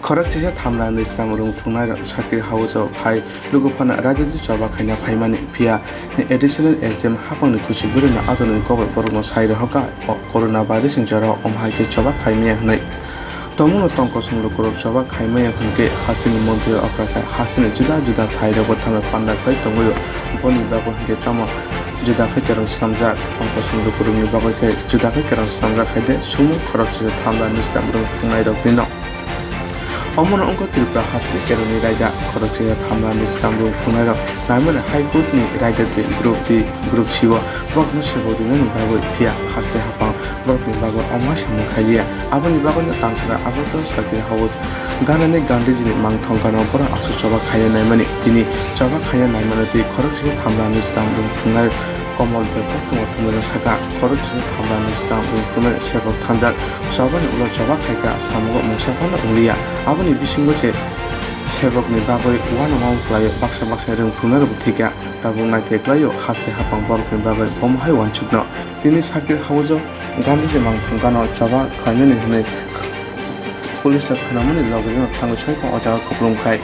Korakchisa thamlani samrung funai sakir hauso phai lugupana rajadi choba khaina phaimani pia additional exam hapang ni kuchiburi na adoni cover porno saira hoka corona virus jara omhai ke choba khaimia hnai tomuno tongko sunglo korok choba khaimia hunke hasini mantri apraka hasini juda juda thaira bo thame panda khai tongoyo boni babu hunke tamo juda khai kerang samjak tongko sunglo korokni babu khai juda khai kerang samjak khaide sumu korakchisa thamlani samrung funai rok dino Omono ongko tilpa hasni keroni raida korakchisa thamlani samrung funai rok naimana high court ni raida de group siwa bokno sebodina ni babu thia haste hapang bokni babu oma samu khaiya aboni babu na tangsara abato sakir haus ganane gandhiji ni mangthong kana pora asu choba khaya naimani tini choba khaya naimana ti korakchisa thamlani samrung funai Komal de Potong Tumena Saka, Korakchisa thamlani samrung funai sebok thanjak chobani ulo choba khaika samugo musafana unglia aboni bisingoche sebokni bagoi wanamau klayo baksa rung funai thika tabung naite klayo haste hapang borokni bagoi bomhai wanchukno tini sakir haujo gandhiji mangthong kana choba khainani hinai police khanamani logino thango soiko ojaga koplum khai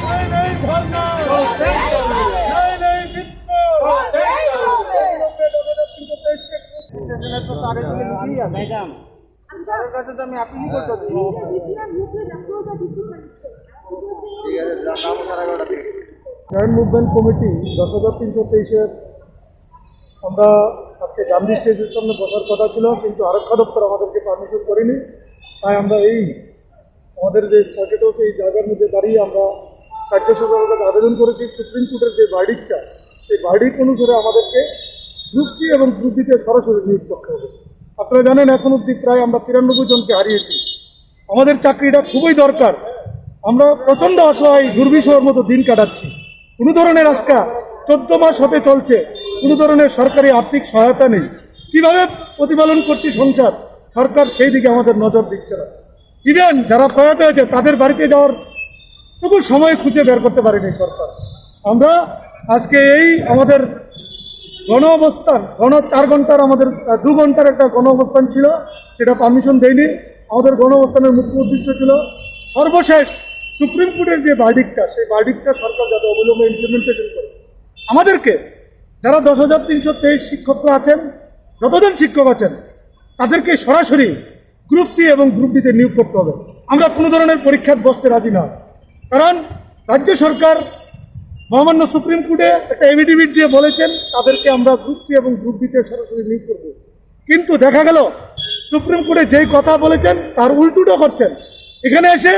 madam joint movement committee 10,323-এর আমরা আজকে গান্ধী স্টেজের সামনে বসার কথা ছিল, কিন্তু আরক্ষা দপ্তর আমাদেরকে পারমিশন করেনি। তাই আমরা আমাদের যে সার্কিট হাউস এই জায়গার মধ্যে দাঁড়িয়ে আমরা রাজ্য সরকারের কাছে আবেদন করেছি সুপ্রিম কোর্টের যে ভার্ডিক্টটা সেই ভার্ডিক্ট অনুসারে আমাদেরকে গ্রুপ সি এবং গ্রুপ ডিতে সরাসরি নিয়োগ করতে হবে। আপনারা জানেন এখন অবধি প্রায় আমরা 93 জনকে হারিয়েছি। আমাদের চাকরিটা খুবই দরকার। আমরা প্রচণ্ড অসহায় দুর্বিষহের মতো দিন কাটাচ্ছি। কোনো ধরনের আজকে 14 মাস হতে চলছে, কোনো ধরনের সরকারি আর্থিক সহায়তা নেই। কীভাবে প্রতিপালন করছি সংসার, সরকার সেই দিকে আমাদের নজর দিচ্ছে না। ইভেন যারা প্রয়াত হয়েছে তাদের বাড়িতে যাওয়ার তবু সময় খুঁজে বের করতে পারেনি সরকার। আমরা আজকে আমাদের গণ অবস্থান 4 ঘন্টার আমাদের 2 ঘন্টার একটা গণ অবস্থান ছিল, সেটা পারমিশন দেয়নি। আমাদের গণ অবস্থানের মুখ্য উদ্দেশ্য ছিল সর্বশেষ সুপ্রিম কোর্টের যে ভার্ডিক্টটা সেই ভার্ডিক্টটা সরকার যাতে অবিলম্বে ইমপ্লিমেন্টেশন করে। আমাদেরকে যারা 10,323 শিক্ষক আছেন, যতজন শিক্ষক আছেন তাদেরকে সরাসরি গ্রুপ সি এবং গ্রুপ ডিতে নিয়োগ করতে হবে। আমরা কোনো ধরনের পরীক্ষায় বসতে রাজি না, কারণ রাজ্য সরকার মহামান্য সুপ্রিম কোর্টে একটা এফিডেভিট দিয়ে বলেছেন তাদেরকে আমরা গ্রুপ সি এবং গ্রুপ ডিতে সরাসরি নিয়োগ করব। কিন্তু দেখা গেল সুপ্রিম কোর্টে যেই কথা বলেছেন তার উল্টোটা করছেন। এখানে এসে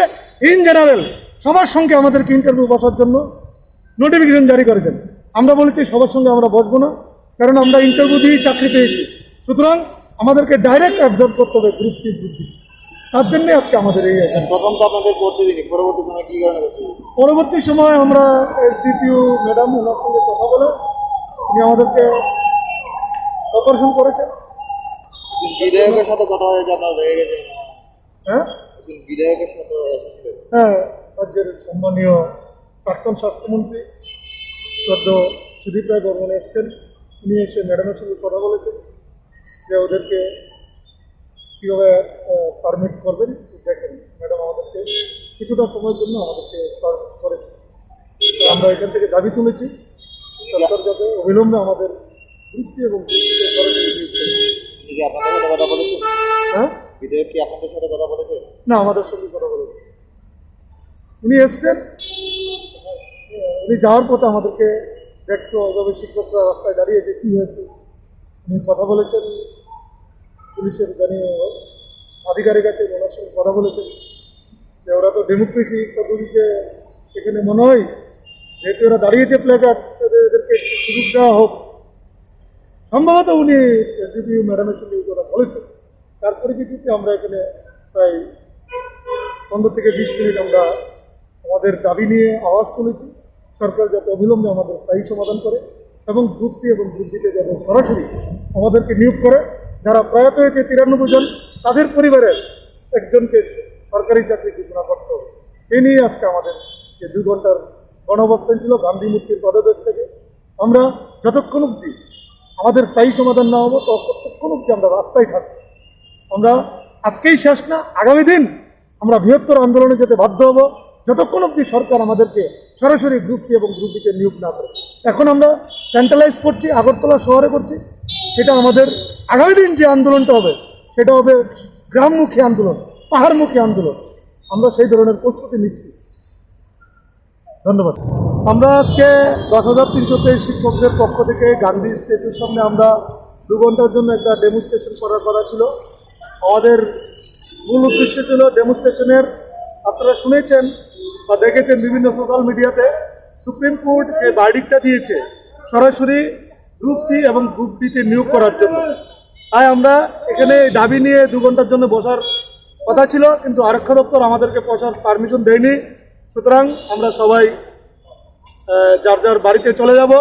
ইন জেনারেল সবার সঙ্গে আমাদেরকে ইন্টারভিউ বসার জন্য নোটিফিকেশন জারি করেছেন। আমরা বলেছি সবার সঙ্গে আমরা বসবো না, কারণ আমরা ইন্টারভিউ দিয়েই চাকরি পেয়েছি। সুতরাং আমাদেরকে ডাইরেক্ট অ্যাবজর্ব করতে হবে গ্রুপ সি গ্রুপ ডি। তার জন্যে আজকে আমাদের প্রথম তো আপনাদের করতে দিনই, পরবর্তী সময় কি কারণে পরবর্তী সময় আমরা এসডিপিও ম্যাডাম ওনার সঙ্গে কথা বলে উনি আমাদেরকে অপারেশন করেছেন। বিধায়কের সাথে কথা হয়েছে আপনার হয়ে গেছে? হ্যাঁ বিধায়কের সাথে হ্যাঁ, রাজ্যের সম্মানীয় প্রাক্তন স্বাস্থ্যমন্ত্রী শ্রদ্ধ সুদীপ রায় বর্মন এসছেন। উনি এসে ম্যাডামের সঙ্গে কথা বলেছেন যে ওদেরকে কীভাবে পারমিট করবেন। দেখেন ম্যাডাম আমাদেরকে কিছুটা সময়ের জন্য আমাদেরকে পারমিট করেছে। আমরা এখান থেকে দাবি তুলেছি সরকার যাতে অবিলম্বে আমাদের গ্রুপ সি এবং আপনাদের সাথে কথা বলেছে। হ্যাঁ, বিধায়ক কি আপনাদের সাথে কথা বলেছে? না, আমাদের সঙ্গে কথা বলেছে। উনি এসছেন, উনি যাওয়ার পথে আমাদেরকে দেখতো ওইভাবে শিক্ষকরা রাস্তায় দাঁড়িয়েছে কী হয়েছে। উনি কথা বলেছেন পুলিশের আধিকারিক আছে, ওনার সঙ্গে কথা বলেছেন যে ওরা তো ডেমোক্রেসি পদ্ধতিতে এখানে মনে হয় যেহেতু এরা দাঁড়িয়েছে প্লেকার্ড, এদেরকে সুযোগ দেওয়া হোক। সম্ভবত উনি এসডিপিও ম্যাডামের সঙ্গে এই কথা বলেছেন। তার পরিপ্রেক্ষিতে আমরা এখানে প্রায় 15 থেকে 20 মিনিট আমরা আমাদের দাবি নিয়ে আওয়াজ তুলেছি। সরকার যাতে অবিলম্বে আমাদের স্থায়ী সমাধান করে এবং গ্রুপ সি এবং গ্রুপ ডিতে যাতে সরাসরি আমাদেরকে নিয়োগ করে। যারা প্রয়াত হয়েছে 93 জন, তাদের পরিবারের একজনকে সরকারি চাকরি ঘোষণা করতে হবে। এই নিয়ে আজকে আমাদের যে 2 ঘন্টার গণ অবস্থান ছিল গান্ধী মূর্তির পদদেশ থেকে। আমরা যতক্ষণ অবধি আমাদের স্থায়ী সমাধান না হবো ততক্ষণ অবধি আমরা রাস্তায় থাকবো। আমরা আজকেই শেষ না, আগামী দিন আমরা বৃহত্তর আন্দোলনে যেতে বাধ্য হব। যতক্ষণ অবধি সরকার আমাদেরকে সরাসরি গ্রুপ সি এবং গ্রুপ বিতে নিয়োগ না করে। এখন আমরা সেন্ট্রালাইজ করছি, আগরতলা শহরে করছি। সেটা আমাদের আগামী দিন যে আন্দোলনটা হবে সেটা হবে গ্রামমুখী আন্দোলন, পাহাড়মুখী আন্দোলন। আমরা সেই ধরনের প্রস্তুতি নিচ্ছি। ধন্যবাদ। আমরা আজকে 10,323 শিক্ষকদের পক্ষ থেকে গান্ধী স্ট্যাচুর সামনে আমরা 2 ঘন্টার জন্য একটা ডেমনস্ট্রেশন করার কথা ছিল। আমাদের মূল উদ্দেশ্য ছিল ডেমনস্ট্রেশনের, আপনারা শুনেছেন বা দেখেছেন বিভিন্ন সোশ্যাল মিডিয়াতে, সুপ্রিম কোর্ট যে ভার্ডিক্টটা দিয়েছে সরাসরি গ্রুপ সি এবং গ্রুপ বিতে নিয়োগ করার জন্য। তাই আমরা এখানে দাবি নিয়ে 2 ঘন্টার জন্য বসার কথা ছিল, কিন্তু আরক্ষা দপ্তর আমাদেরকে বসার পারমিশন দেয়নি। সুতরাং আমরা সবাই যার যার বাড়িতে চলে যাব।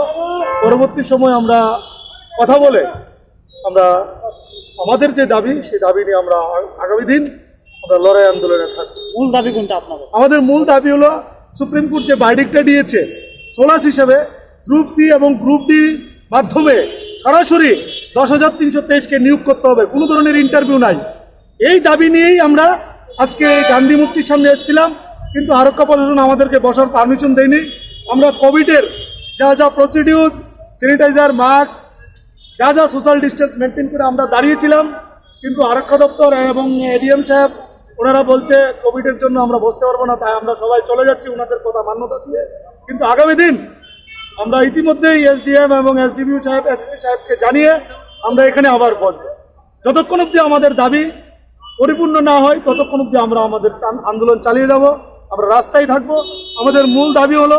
পরবর্তী সময় আমরা কথা বলে আমরা আমাদের যে দাবি সেই দাবি নিয়ে আমরা আগামী দিন আমরা লড়াই আন্দোলনে থাকব। মূল দাবি কোনটা আপনাদের? আমাদের মূল দাবি হলো সুপ্রিম কোর্ট যে ভার্ডিক্টটা দিয়েছে সোলাস হিসেবে গ্রুপ সি এবং গ্রুপ ডি মাধ্যমে সরাসরি 10,323কে নিয়োগ করতে হবে, কোনো ধরনের ইন্টারভিউ নাই। এই দাবি নিয়েই আমরা আজকে গান্ধী মূর্তির সামনে এসেছিলাম, কিন্তু আরক্ষা প্রশাসন আমাদেরকে বসার পারমিশন দেয়নি। আমরা কোভিডের যা যা প্রসিডিউর, স্যানিটাইজার, মাস্ক, যা যা সোশ্যাল ডিস্টেন্স মেনটেন করে আমরা দাঁড়িয়েছিলাম, কিন্তু আরক্ষা দপ্তর এবং এডিএম সাহেব ওনারা বলছে কোভিডের জন্য আমরা বসতে পারবো না, তাই আমরা সবাই চলে যাচ্ছি ওনাদের কথা মান্যতা দিয়ে। কিন্তু আগামী দিন আমরা ইতিমধ্যেই এসডিএম এবং এসডিপিও সাহেব, এসপি সাহেবকে জানিয়ে আমরা এখানে আবার বসবো। যতক্ষণ অবধি আমাদের দাবি পরিপূর্ণ না হয় ততক্ষণ অবধি আমরা আমাদের আন্দোলন চালিয়ে যাব, আমরা রাস্তায় থাকবো। আমাদের মূল দাবি হলো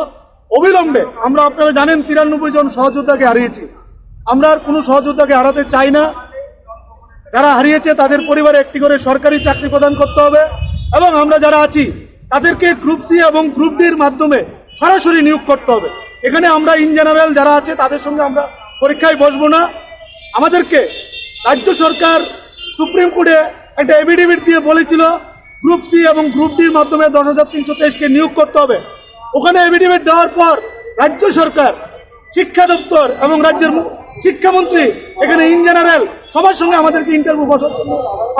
অবিলম্বে, আমরা আপনারা জানেন 93 জন সহযোদ্ধাকে হারিয়েছি, আমরা আর কোনো সহযোদ্ধাকে হারাতে চাই না। যারা হারিয়েছে তাদের পরিবারে একটি করে সরকারি চাকরি প্রদান করতে হবে, এবং আমরা যারা আছি তাদেরকে গ্রুপ সি এবং গ্রুপ ডির মাধ্যমে সরাসরি নিয়োগ করতে হবে। এখানে আমরা ইন জেনারেল যারা আছে তাদের সঙ্গে আমরা পরীক্ষায় বসবো না। আমাদেরকে রাজ্য সরকার সুপ্রিম কোর্টে একটা এফিডেভিট দিয়ে বলেছিল গ্রুপ সি এবং গ্রুপ ডির মাধ্যমে 10,323কে নিয়োগ করতে হবে। ওখানে এফিডেভিট দেওয়ার পর রাজ্য সরকার, শিক্ষা দপ্তর এবং রাজ্যের শিক্ষামন্ত্রী এখানে ইন জেনারেল সবার সঙ্গে আমাদেরকে ইন্টারভিউ বসার জন্য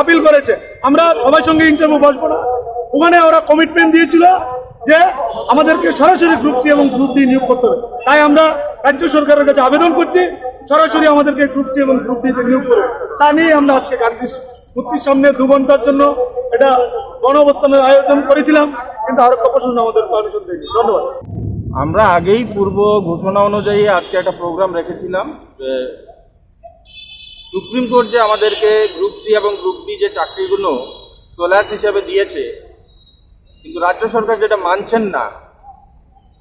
আপিল করেছে। আমরা সবার সঙ্গে ইন্টারভিউ বসবো না। ওখানে ওরা কমিটমেন্ট দিয়েছিল যে আমাদেরকে সরাসরি গ্রুপ সি এবং গ্রুপ ডি নিয়োগ করতে হবে। তাই আমরা রাজ্য সরকারের কাছে আবেদন করছি সরাসরি আমাদেরকে গ্রুপ সি এবং গ্রুপ ডিতে নিয়োগ করে। তা নিয়ে আমরা আজকে গান্ধী মূর্তির সামনে 2 ঘন্টার জন্য এটা গণ অবস্থানের আয়োজন করেছিলাম, কিন্তু আরক্ষা প্রশাসন আমাদের পারমিশন দেয়নি। ধন্যবাদ। আমরা আগেই পূর্ব ঘোষণা অনুযায়ী আজকে একটা প্রোগ্রাম রেখেছিলাম যে সুপ্রিম কোর্ট যে আমাদেরকে গ্রুপ সি এবং গ্রুপ ডি যে চাকরিগুলো সোলাস হিসেবে দিয়েছে, কিন্তু রাজ্য সরকার যেটা মানছেন না,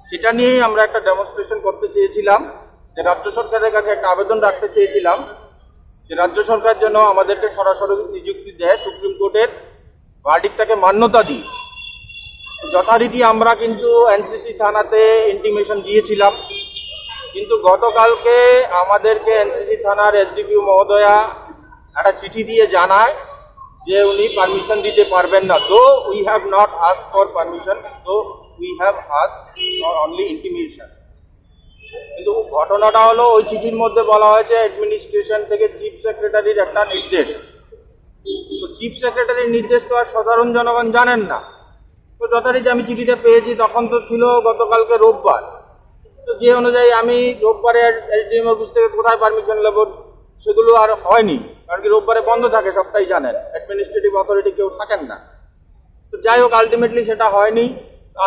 সেটা নিয়েই আমরা একটা ডেমনস্ট্রেশন করতে চেয়েছিলাম। যে রাজ্য সরকারের কাছে একটা আবেদন রাখতে চেয়েছিলাম যে রাজ্য সরকার যেন আমাদেরকে সরাসরি নিযুক্তি দেয়, সুপ্রিম কোর্টের ভার্ডিক্টটাকে মান্যতা দিই। যথারীতি আমরা কিন্তু এনসিসি থানাতে ইন্টিমেশন দিয়েছিলাম, কিন্তু গতকালকে আমাদেরকে এনসিসি থানার এসডিপিও মহোদয়া একটা চিঠি দিয়ে জানায় যে উনি পারমিশন দিতে পারবেন না। তো we have not ask for permission, তো we have ask for only intimation. কিন্তু ঘটনাটা হলো ওই চিঠির মধ্যে বলা হয়েছে অ্যাডমিনিস্ট্রেশন থেকে চিফ সেক্রেটারির একটা নির্দেশ। তো চিফ সেক্রেটারির নির্দেশ তো আর সাধারণ জনগণ জানেন না। তো যথারীতি আমি চিঠিটা পেয়েছি তখন তো ছিল গতকালকে রোববার। তো যে অনুযায়ী আমি রোববারে এসডিএম অফিস থেকে কোথায় পারমিশন নেব সেগুলো আর হয়নি, কারণ কি রোববারে বন্ধ থাকে, সবটাই জানেন, অ্যাডমিনিস্ট্রেটিভ অথরিটি কেউ থাকেন না। তো যাই হোক, আলটিমেটলি সেটা হয়নি।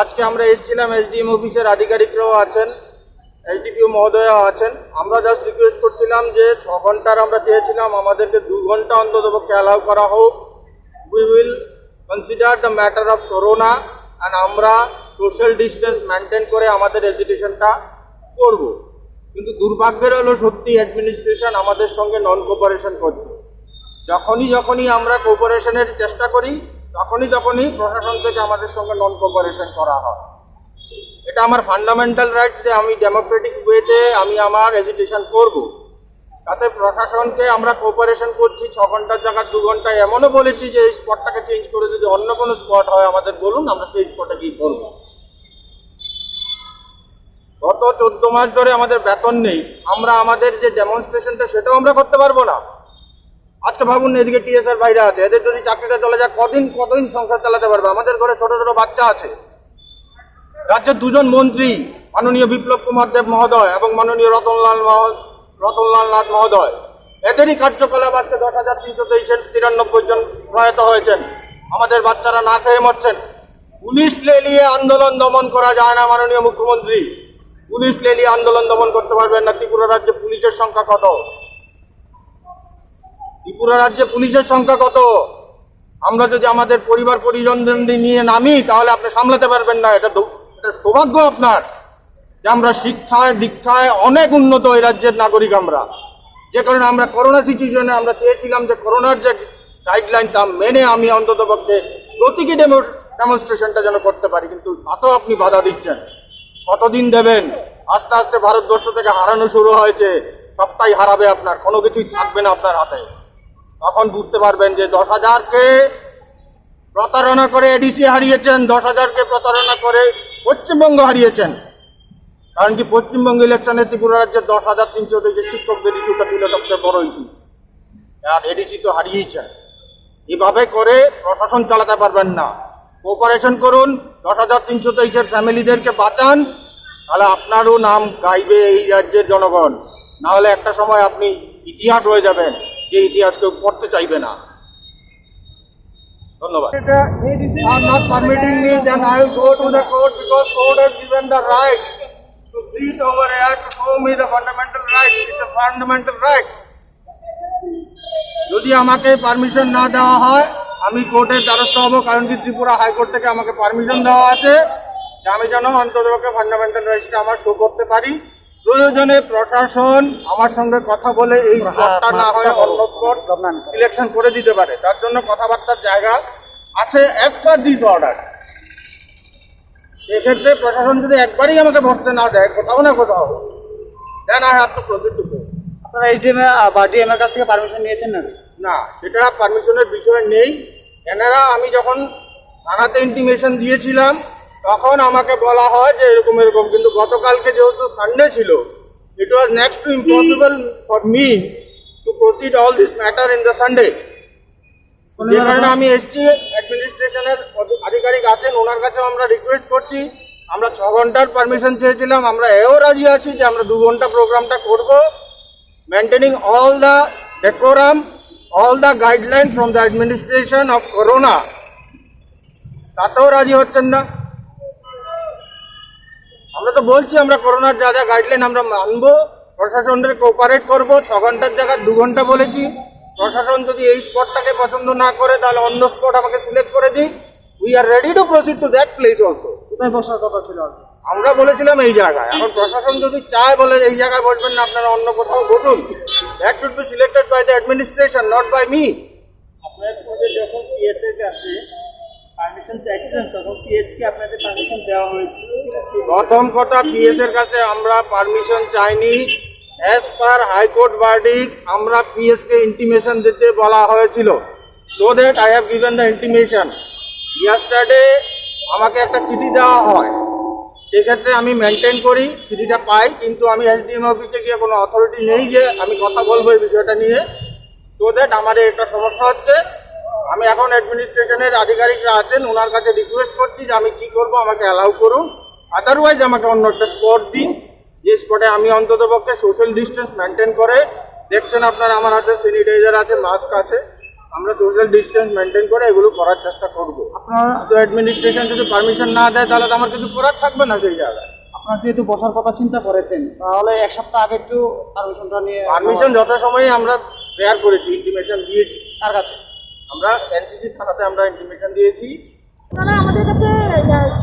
আজকে আমরা এসেছিলাম, এসডিএম অফিসের আধিকারিকরাও আছেন, এসডিপিও মহোদয়াও আছেন। আমরা জাস্ট রিকোয়েস্ট করছিলাম যে 6 ঘন্টার আমরা চেয়েছিলাম, আমাদেরকে 2 ঘন্টা অন্ততপক্ষে অ্যালাউ করা হোক। We will consider the matter of corona, and আমরা সোশ্যাল ডিস্টেন্স মেনটেন করে আমাদের এডুকেশনটা করব। কিন্তু দুর্ভাগ্যের হলো সত্যি অ্যাডমিনিস্ট্রেশন আমাদের সঙ্গে নন কোঅপারেশন করছে। যখনই আমরা কোঅপারেশনের চেষ্টা করি তখনই প্রশাসন থেকে আমাদের সঙ্গে নন কোঅপারেশন করা হয়। এটা আমার ফান্ডামেন্টাল রাইট যে আমি ডেমোক্রেটিক ওয়েতে আমি আমার এডুকেশন করব। তাতে প্রশাসনকে আমরা কোঅপারেশন করছি 6 ঘন্টার জায়গায় 2 ঘন্টায়। এমনও বলেছি যে এই স্পটটাকে চেঞ্জ করে যদি অন্য কোনো স্পট হয় আমাদের বলুন, আমরা সেই স্পটে গিয়ে করবো। গত 14 মাস ধরে আমাদের বেতন নেই, আমরা আমাদের যে ডেমনস্ট্রেশনটা সেটাও আমরা করতে পারবো না। আজকে ভাবুন, এদিকে টিএসআর ভাইরা আছে, এদের যদি চাকরিটা চলে যায় কদিন সংসার চালাতে পারবে? আমাদের ঘরে ছোট ছোট বাচ্চা আছে, রাজ্যের দুজন মন্ত্রী মাননীয় বিপ্লব কুমার দেব মহোদয় এবং মাননীয় রতনলাল নাথ মহোদয়, এদেরই কার্যকলাপ আজকে 10,393 জন প্রয়াত হয়েছেন। আমাদের বাচ্চারা না খেয়ে মরছেন। পুলিশ লেলিয়ে আন্দোলন দমন করা যায় না মাননীয় মুখ্যমন্ত্রী, পুলিশ লেলিয়ে আন্দোলন দমন করতে পারবেন না। ত্রিপুরা রাজ্যে পুলিশের সংখ্যা কত? ত্রিপুরা রাজ্যে পুলিশের সংখ্যা কত? আমরা যদি আমাদের পরিবার পরিজনদের নিয়ে নামি তাহলে আপনি সামলাতে পারবেন না। এটা সৌভাগ্য আপনার যে আমরা শিক্ষায় দীক্ষায় অনেক উন্নত এই রাজ্যের নাগরিক আমরা, যে কারণে আমরা করোনা সিচুয়েশনে আমরা চেয়েছিলাম যে করোনার যে গাইডলাইন তা মেনে আমি অন্তত পক্ষে প্রতীকী ডেমনস্ট্রেশনটা যেন করতে পারি, কিন্তু তাতেও আপনি বাধা দিচ্ছেন। কতদিন দেবেন? আস্তে আস্তে ভারতবর্ষ থেকে হারানো শুরু হয়েছে, সবটাই হারাবে আপনার, কোনো কিছুই থাকবে না আপনার হাতে। তখন বুঝতে পারবেন যে 10,000-কে প্রতারণা করে এডিসি হারিয়েছেন, 10,000-কে প্রতারণা করে পশ্চিমবঙ্গ হারিয়েছেন। কারণ কি পশ্চিমবঙ্গ ইলেকশনে ত্রিপুরা রাজ্যের 10,300 শিক্ষকদের ইস্যুটা ছিল সবচেয়ে বড় ইস্যু, আর এডিসি তো হারিয়েছেন। এভাবে করে প্রশাসন চালাতে পারবেন না। কোঅপারেশন করুন, 10,323 ফ্যামিলিদেরকে বাঁচান, তাহলে আপনারও নাম গাইবে এই রাজ্যের জনগণ। না হলে একটা সময় আপনি ইতিহাস হয়ে যাবেন, যে ইতিহাস কেউ পড়তে চাইবে না। ধন্যবাদ। are not permitting me, then I will go to the court, because court has given the right to sit over here to show me the fundamental right. It's a fundamental right. যদি আমাকে permission না দেওয়া হয় আমি কোর্টের দ্বারস্থ হব, কারণ কি ত্রিপুরা হাইকোর্ট থেকে আমাকে পারমিশন দেওয়া আছে যে আমি যেন অন্ততপক্ষে ফান্ডামেন্টাল রাইটসটা আমার শো করতে পারি। প্রয়োজনে প্রশাসন আমার সঙ্গে কথা বলে এই স্পটটা না হয় অন্য স্পট সিলেকশন করে দিতে পারে, তার জন্য কথাবার্তার জায়গা আছে অ্যাজ পার দিস অর্ডার। এক্ষেত্রে প্রশাসন যদি একবারই আমাকে বসতে না দেয় কোথাও না কোথাও, then I have to proceed to court. আপনারা এইচডিএম বা ডিএম এর কাছ থেকে পারমিশন নিয়েছেন না? না, সেটা পারমিশনের বিষয় নেই। এনারা আমি যখন থানাতে ইন্টিমেশন দিয়েছিলাম তখন আমাকে বলা হয় যে এরকম এরকম, কিন্তু গতকালকে যেহেতু সানডে ছিল, it was next to impossible for me to proceed all this matter in the Sunday. যে কারণে আমি এসছি, অ্যাডমিনিস্ট্রেশনের আধিকারিক আছেন, ওনার কাছে আমরা রিকোয়েস্ট করছি। আমরা 6 ঘন্টার পারমিশন চেয়েছিলাম, আমরা এও রাজি আছি যে আমরা 2 ঘন্টা প্রোগ্রামটা করব, maintaining all the decorum, all the guidelines from the administration of corona. তাতেও রাজি হচ্ছেন না। আমরা তো বলছি আমরা করোনার যা যা গাইডলাইন আমরা মানবো, প্রশাসনকে কোঅপারেট করবো। 6 ঘন্টার জায়গায় 2 ঘন্টা বলেছি। প্রশাসন যদি এই স্পটটাকে পছন্দ না করে তাহলে অন্য স্পট আমাকে সিলেক্ট করে দিই। We are ready to proceed to that place also. কোথায় বসার কথা ছিল? আমরা বলেছিলাম এই জায়গায়। এখন প্রশাসন যদি চায় বলে এই জায়গায় বসবেন না, আপনারা অন্য কোথাও বসুন, that should be selected by the administration, not by me. আপনার পরে যখন পিএস এর কাছে পারমিশন চাইছিলেন তখন পিএস কে আপনাদের পারমিশন দেওয়া হয়েছিল? প্রথম কথা, পিএস এর কাছে আমরা পারমিশন চাইনি। অ্যাজ পার হাইকোর্ট ভার্ডিক্ট আমরা পিএস কে ইন্টিমেশন দিতে বলা হয়েছিল, so that I have given the intimation. Yesterday আমাকে একটা চিঠি দেওয়া হয়, সেক্ষেত্রে আমি মেনটেন করি, চিঠিটা পাই, কিন্তু আমি এসডিএম অফিসে গিয়ে কোনো অথরিটি নেই যে আমি কথা বলবো এই বিষয়টা নিয়ে, সো দ্যাট আমার একটা সমস্যা হচ্ছে। আমি এখন অ্যাডমিনিস্ট্রেশনের আধিকারিকরা আছেন, ওনার কাছে রিকোয়েস্ট করছি যে আমি কী করবো, আমাকে অ্যালাউ করুন, আদারওয়াইজ আমাকে অন্য একটা স্পট দিন, যে স্পটে আমি অন্তত পক্ষে সোশ্যাল ডিস্টেন্স মেনটেন করে, দেখছেন আপনারা আমার হাতে স্যানিটাইজার আছে, মাস্ক আছে, আমরা সোশ্যাল ডিস্টেন্স মেনটেন করে এগুলো করার চেষ্টা করবো। আপনার তো অ্যাডমিনিস্ট্রেশন যদি পারমিশন না দেয় তাহলে তো আমার কিছু করার থাকবে না সেই জায়গায়। আপনারা যেহেতু বসার কথা চিন্তা করেছেন, তাহলে 1 সপ্তাহ আগে একটু পারমিশনটা নিয়ে পারমিশন যথাসময়ে আমরা প্রেয়ার করেছি, ইন্টিমেশন দিয়েছি। কার কাছে? আমরা এনসিসি থানাতে আমরা ইন্টিমেশন দিয়েছি। তারা আমাদের কাছে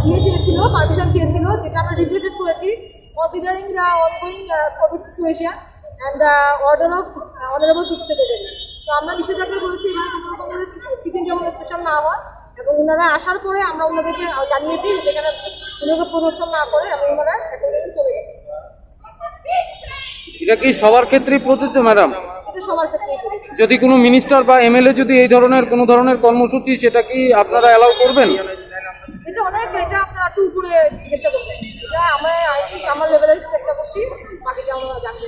ইয়ে দিয়েছিল, পারমিশন দিয়েছিল, যেটা আমরা রিভিউটেড করেছি, considering the ongoing Covid situation and the order of honourable chief secretary. তো আমরা নিষেধাজ্ঞা করেছি এখানে কোনো রকমের সিটিং ডেমনস্ট্রেশন না হয়, এবং ওনারা আসার পরে আমরা ওনাদেরকে জানিয়েছি যেখানে ওনাকে প্রদর্শন না করে এবং ওনারা অ্যাকর্ডিংলি চলে গেছে। এটা কি সবার ক্ষেত্রেই প্রযোজ্য ম্যাডাম? এটা সবার ক্ষেত্রেই করেছি। যদি কোনো মিনিস্টার বা এমএলএ যদি এই ধরনের কোনো ধরনের কর্মসূচি, সেটা কি আপনারা অ্যালাউ করবেন? এটা অনেক, এটা আপনার একটু উপরে জিজ্ঞাসা করবেন, এটা আমার লেভেলে চেষ্টা করছি, বাকিটা আমরা জানতে